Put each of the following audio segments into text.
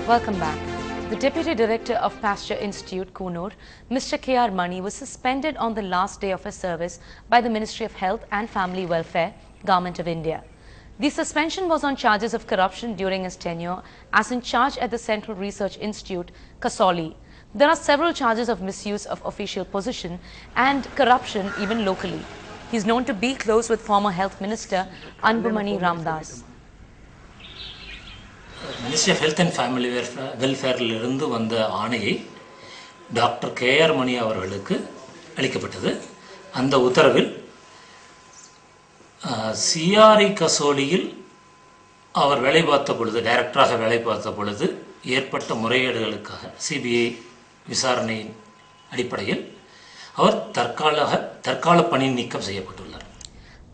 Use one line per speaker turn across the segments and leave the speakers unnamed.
Welcome back. The Deputy Director of Pasture Institute, Kunur, Mr. K.R. Mani, was suspended on the last day of his service by the Ministry of Health and Family Welfare, Government of India. The suspension was on charges of corruption during his tenure as in charge at the Central Research Institute, Kasauli. There are several charges of misuse of official position and corruption even locally. He is known to be close with former Health Minister Anbumani Ramdas.
Ministry of Health and Family Welfare இருந்து வந்த ஆணையை doctor K.R. மணி அவர்களுக்கு அளிக்கப்பட்டது. அந்த உத்தரவில் CRE கசோலியில் அவர் வேலை பார்த்த பொழுது டைரக்டராக வேலை பார்த்த பொழுது ஏற்பட்ட முறைகேடுகளுக்காக சிபிஐ விசாரணையின் அடிப்படையில் அவர் தற்கால பணி நீக்கம் செய்யப்பட்டுள்ளார்.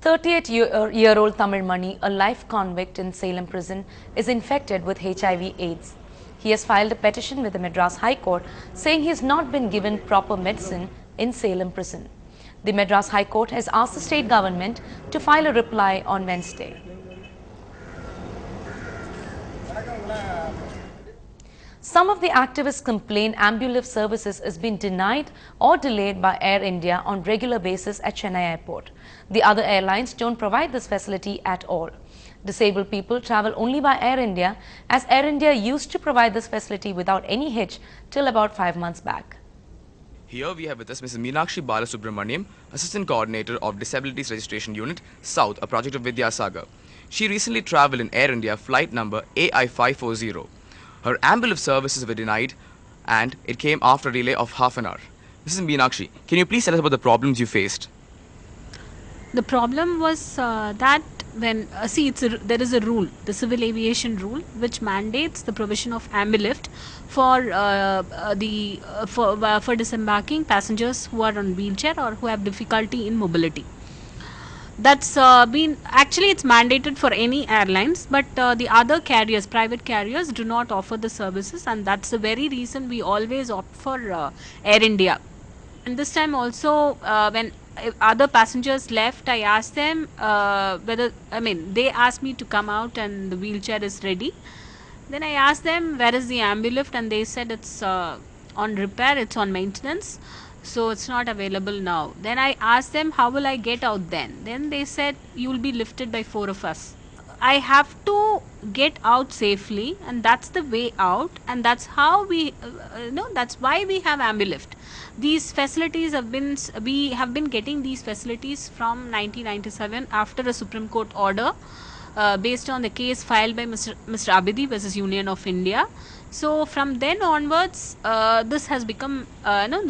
38-year-old Tamil Mani, a life convict in Salem prison, is infected with HIV/AIDS. He has filed a petition with the Madras High Court saying he has not been given proper medicine in Salem prison. The Madras High Court has asked the state government to file a reply on Wednesday. Some of the activists complain Ambulif services is being denied or delayed by Air India on regular basis at Chennai Airport. The other airlines don't provide this facility at all. Disabled people travel only by Air India, as Air India used to provide this facility without any hitch till about 5 months back.
Here we have with us Mrs. Meenakshi Balasubramaniam, Assistant Coordinator of Disabilities Registration Unit, South, a project of Vidyasagar. She recently travelled in Air India flight number AI540. Her Ambulif services were denied and it came after a delay of half an hour. Mrs. Meenakshi, can you please tell us about the problems you faced?
The problem was that when, there is a rule, the civil aviation rule, which mandates the provision of Ambulif for disembarking passengers who are on wheelchair or who have difficulty in mobility. That's actually it's mandated for any airlines, but the other carriers, private carriers, do not offer the services, and that's the very reason we always opt for Air India. And this time also, when other passengers left, I asked them they asked me to come out and the wheelchair is ready. Then I asked them where is the Ambulif, and they said it's on repair, it's on maintenance. So it's not available now. Then I asked them, how will I get out then? Then they said, you will be lifted by 4 of us. I have to get out safely, and that's the way out, and that's how we, that's why we have Ambulif. These facilities we have been getting these facilities from 1997 after a Supreme Court order based on the case filed by Mr. Abidi versus Union of India. So from then onwards, this has become,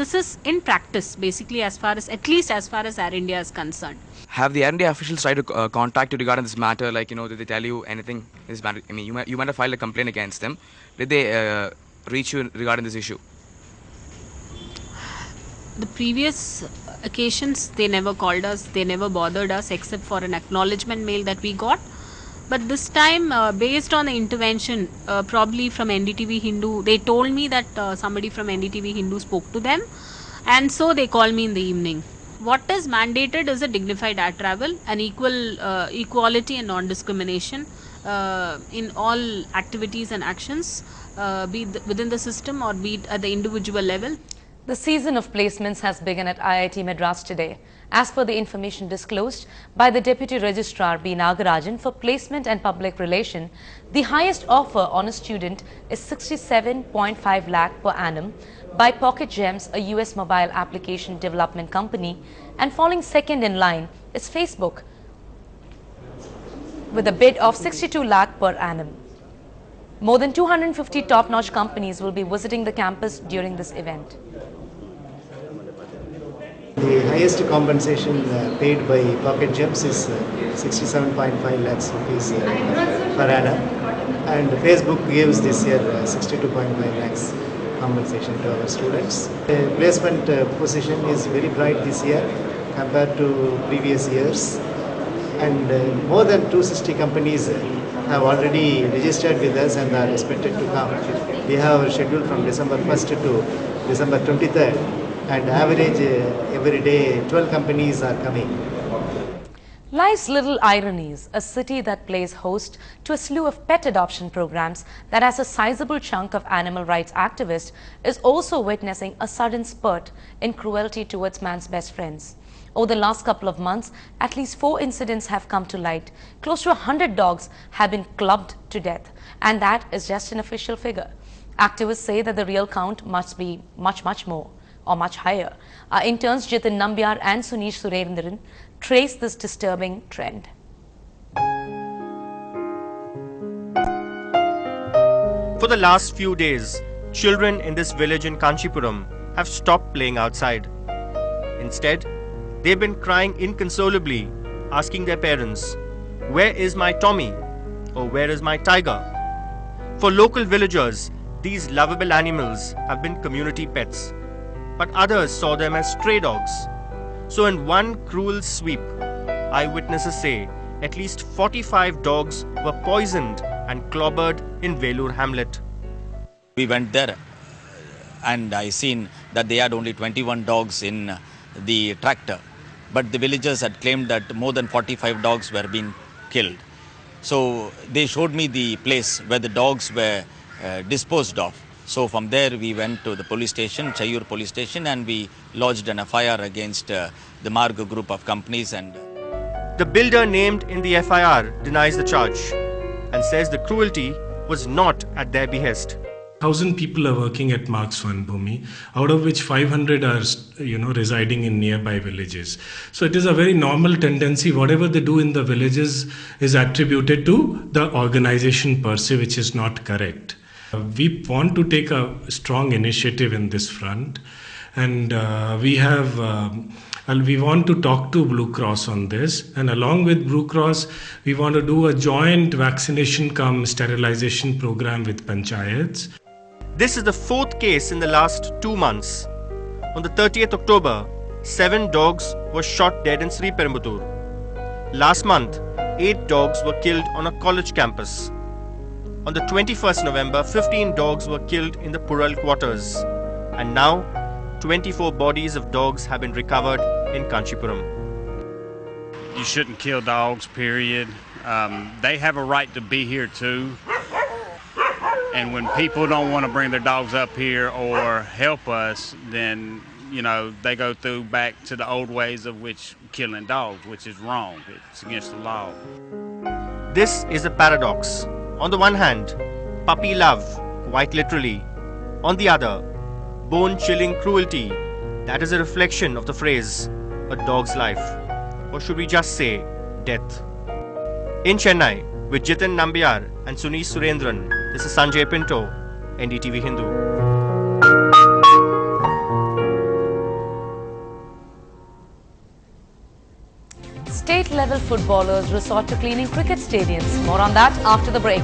this is in practice basically, at least as far as Air India is concerned.
Have the Air India officials tried to contact you regarding this matter? Like, did they tell you anything? This matter? I mean, you might have filed a complaint against them. Did they reach you regarding this issue?
The previous occasions, they never called us, they never bothered us except for an acknowledgement mail that we got. But this time, based on the intervention, probably from NDTV-HINDU, they told me that somebody from NDTV-HINDU spoke to them, and so they called me in the evening. What is mandated is a dignified air travel, and equality and non-discrimination in all activities and actions, be it within the system or be it at the individual level.
The season of placements has begun at IIT Madras today. As per the information disclosed by the Deputy Registrar B. Nagarajan for Placement and Public Relation, the highest offer on a student is 67.5 lakh per annum by Pocket Gems, a US mobile application development company, and falling second in line is Facebook with a bid of 62 lakh per annum. More than 250 top-notch companies will be visiting the campus during this event.
The highest compensation paid by Pocket Gems is 67.5 lakhs rupees per annum, and Facebook gives this year 62.5 lakhs compensation to our students. The placement position is very bright this year compared to previous years, and more than 260 companies have already registered with us and are expected to come. We have our schedule from December 1st to December 23rd. And average every day 12 companies are coming.
Life's Little Ironies, a city that plays host to a slew of pet adoption programs that has a sizable chunk of animal rights activists, is also witnessing a sudden spurt in cruelty towards man's best friends. Over the last couple of months, at least 4 incidents have come to light. Close to 100 dogs have been clubbed to death, and that is just an official figure. Activists say that the real count must be much more or much higher. Our interns Jitin Nambiar and Sunish Surendran trace this disturbing trend.
For the last few days, children in this village in Kanchipuram have stopped playing outside. Instead, they've been crying inconsolably, asking their parents, "Where is my Tommy?" or "Where is my tiger?" For local villagers, these lovable animals have been community pets, but others saw them as stray dogs. So in one cruel sweep, eyewitnesses say at least 45 dogs were poisoned and clobbered in Velur hamlet.
We went there and I seen that they had only 21 dogs in the tractor, but the villagers had claimed that more than 45 dogs were being killed. So they showed me the place where the dogs were disposed of. So from there we went to the police station, Chayur police station, and we lodged an FIR against the Margo group of companies. And
the builder named in the FIR denies the charge and says the cruelty was not at their behest.
1,000 people are working at Marks Bhumi, out of which 500 are, residing in nearby villages. So it is a very normal tendency. Whatever they do in the villages is attributed to the organization per se, which is not correct. We want to take a strong initiative in this front, and we want to talk to Blue Cross on this, and along with Blue Cross, we want to do a joint vaccination cum sterilization program with panchayats.
This is the 4th case in the last 2 months. On the 30th October, 7 dogs were shot dead in Sri Perumbudur. Last month, 8 dogs were killed on a college campus. On the 21st November, 15 dogs were killed in the Pural quarters. And now, 24 bodies of dogs have been recovered in Kanchipuram.
You shouldn't kill dogs, period. They have a right to be here too. And when people don't want to bring their dogs up here or help us, then, they go back to the old ways of killing dogs, which is wrong. It's against the law.
This is a paradox. On the one hand, puppy love, quite literally. On the other, bone-chilling cruelty. That is a reflection of the phrase, a dog's life. Or should we just say, death? In Chennai, with Jitin Nambiar and Sunish Surendran, this is Sanjay Pinto, NDTV Hindu.
State-level footballers resort to cleaning cricket stadiums. More on that after the break.